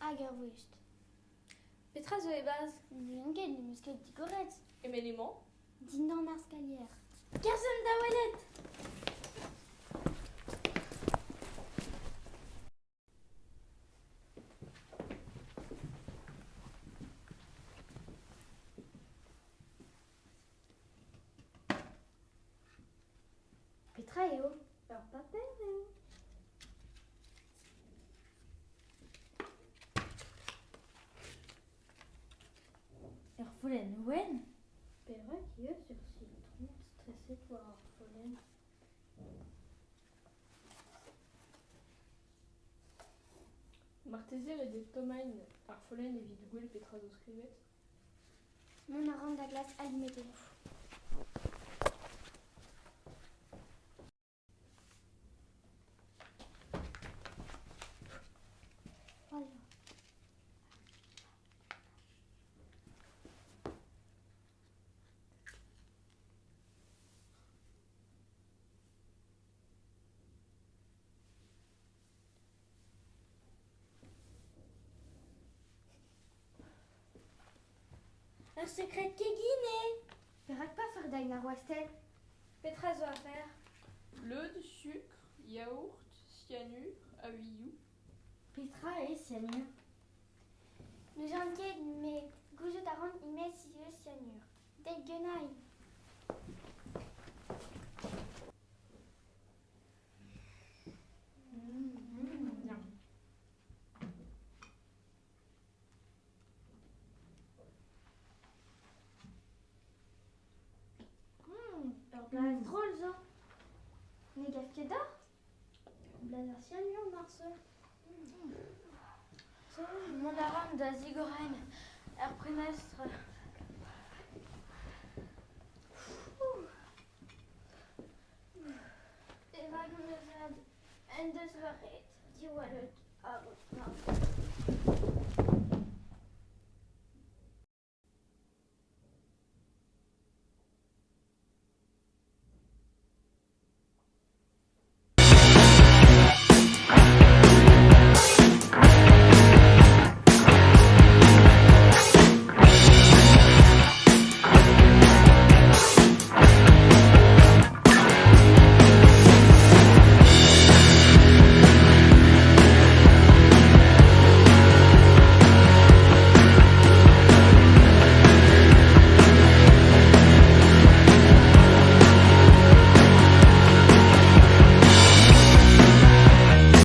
Agerwist. Petra zo e baz. Lunget de musket digoret. Emenement. Dindan ar skalier. Kerzem da welet. Petra eo. Ur paper eo. Ur follen ouen. Perak eo sur citron, stressé war ur follen. Martezier et de Tomain ar follen evit gwell Petra zo skrivet. Mon a ran da glas alimeté. Voilà. Un secret kegine. Perak pas faire d'agna roistel. Petra zo a faire. Leud, sucre, yaourt, cyanure, aviou. Petra et cyanure. Nous en ket mais gouzout a ran imes cyanure. Deg genai. Bien. Ur blaz drôle zo. Ne gav ket da? Blaz ar cyanure marse. Mon a ran da zigoren. Ur prenestre. Eva gant eus ad en deus varet. Diwalet a